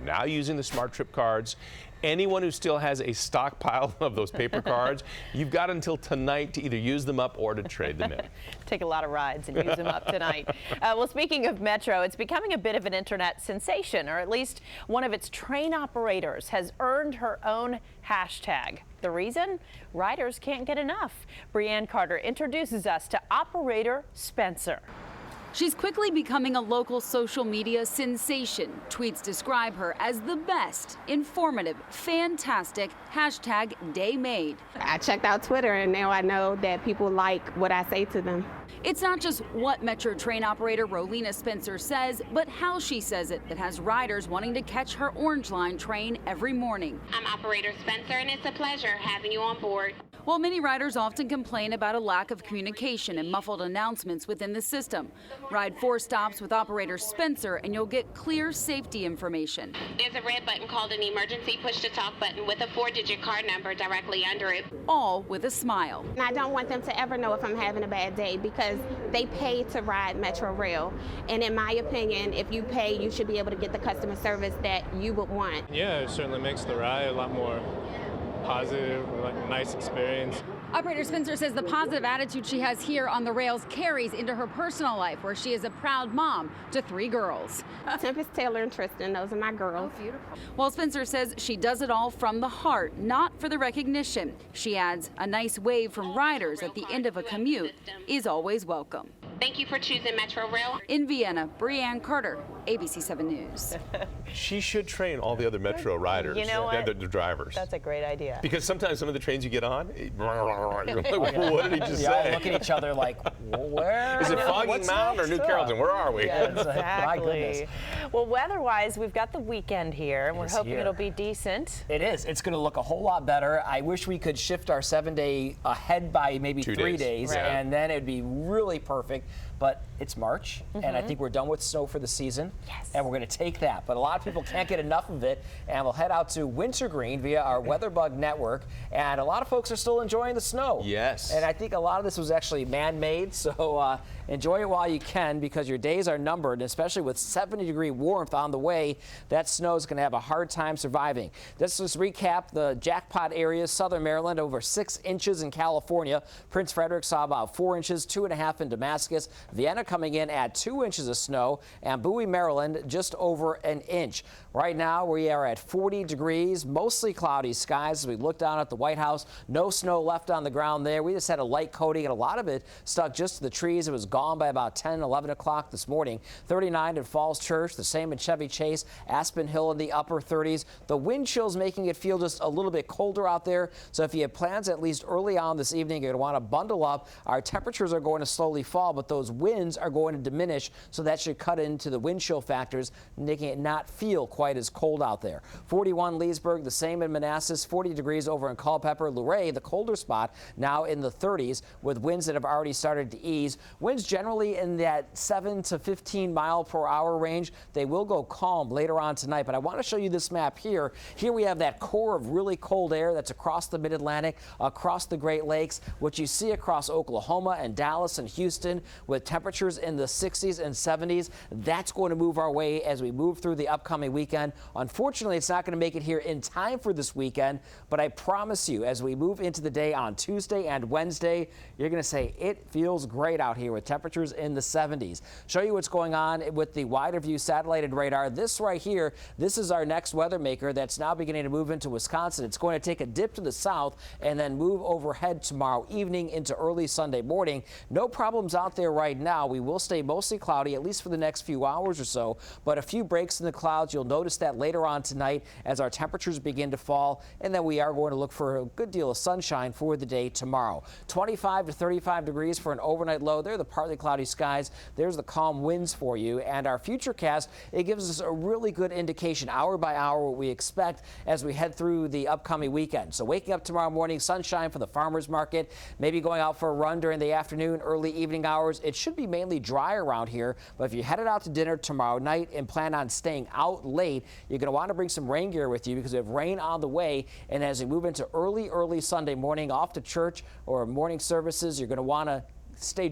now using the Smart Trip cards. Anyone who still has a stockpile of those paper cards, you've got until tonight to either use them up or to trade them in. Take a lot of rides and use them up tonight. Well, speaking of Metro, it's becoming a bit of an internet sensation, or at least one of its train operators has earned her own hashtag. The reason? Riders can't get enough. Brianne Carter introduces us to operator Spencer. She's quickly becoming a local social media sensation. Tweets describe her as the best, informative, fantastic, hashtag day made. I checked out Twitter and now I know that people like what I say to them. It's not just what Metro train operator Rolina Spencer says, but how she says it that has riders wanting to catch her Orange Line train every morning. I'm operator Spencer and it's a pleasure having you on board. While many riders often complain about a lack of communication and muffled announcements within the system, ride 4 stops with operator Spencer and you'll get clear safety information. There's a red button called an emergency push-to-talk button with a 4-digit card number directly under it. All with a smile. And I don't want them to ever know if I'm having a bad day because they pay to ride Metro Rail. And in my opinion, if you pay, you should be able to get the customer service that you would want. Yeah, it certainly makes the ride a lot more positive, like a nice experience. Operator Spencer says the positive attitude she has here on the rails carries into her personal life, where she is a proud mom to 3 girls. Tempest, Taylor, and Tristan, those are my girls. Oh, beautiful. While Spencer says she does it all from the heart, not for the recognition. She adds a nice wave from riders at the end of a commute is always welcome. Thank you for choosing Metro Rail. In Vienna, Brianne Carter, ABC 7 News. She should train all the other Metro riders, You know what? the drivers. That's a great idea. Because sometimes some of the trains you get on, you're like, what did he just They all say? look at each other like, where? Is it Foggy What's Mountain or next New up? Carrollton? Where are we? Yeah, it's like, my goodness. Exactly. Well, weather-wise, we've got the weekend here, and we're is hoping here. it'll be decent. It is. It's going to look a whole lot better. I wish we could shift our 7-day ahead by maybe 2 3 days. days, Right. and then it'd be really perfect. But it's March, and I think we're done with snow for the season. Yes. And we're going to take that. But a lot of people can't get enough of it, and we'll head out to Wintergreen via our WeatherBug network. And a lot of folks are still enjoying the snow. Yes. And I think a lot of this was actually man-made, so enjoy it while you can, because your days are numbered, and especially with 70-degree warmth on the way, that snow is going to have a hard time surviving. Let's just recap the jackpot areas. Southern Maryland, over 6 inches in California. Prince Frederick saw about 4 inches, 2.5 in Damascus. Vienna coming in at 2 inches of snow, and Bowie, Maryland, just over an inch. Right now, we are at 40 degrees, mostly cloudy skies as we look down at the White House. No snow left on the ground there. We just had a light coating, and a lot of it stuck just to the trees. It was gone by about 10, 11 o'clock this morning. 39 in Falls Church, the same in Chevy Chase, Aspen Hill in the upper 30s. The wind chill's making it feel just a little bit colder out there, so if you have plans at least early on this evening, you're going to want to bundle up. Our temperatures are going to slowly fall, but those winds are going to diminish, so that should cut into the wind chill factors, making it not feel quite as cold out there. 41 Leesburg, the same in Manassas, 40 degrees over in Culpeper. Luray, the colder spot, now in the 30s with winds that have already started to ease. Winds generally in that 7 to 15 mile per hour range. They will go calm later on tonight, but I want to show you this map here. Here we have that core of really cold air that's across the Mid-Atlantic, across the Great Lakes, what you see across Oklahoma and Dallas and Houston with temperatures in the 60s and 70s. That's going to move our way as we move through the upcoming weekend. Unfortunately, it's not going to make it here in time for this weekend, but I promise you, as we move into the day on Tuesday and Wednesday, you're going to say it feels great out here with temperatures in the 70s. Show you what's going on with the wider view satellited radar. This right here, this is our next weather maker that's now beginning to move into Wisconsin. It's going to take a dip to the south and then move overhead tomorrow evening into early Sunday morning. No problems out there right now. We will stay mostly cloudy, at least for the next few hours or so, but a few breaks in the clouds. You'll notice that later on tonight as our temperatures begin to fall, and then we are going to look for a good deal of sunshine for the day tomorrow. 25 to 35 degrees for an overnight low. There are the partly cloudy skies. There's the calm winds for you, and our futurecast, it gives us a really good indication hour by hour what we expect as we head through the upcoming weekend. So waking up tomorrow morning, sunshine for the farmers market, maybe going out for a run during the afternoon, early evening hours. It should be mainly dry around here, but if you're headed out to dinner tomorrow night and plan on staying out late, you're going to want to bring some rain gear with you because we have rain on the way. And as we move into early Sunday morning off to church or morning services, you're going to want to stay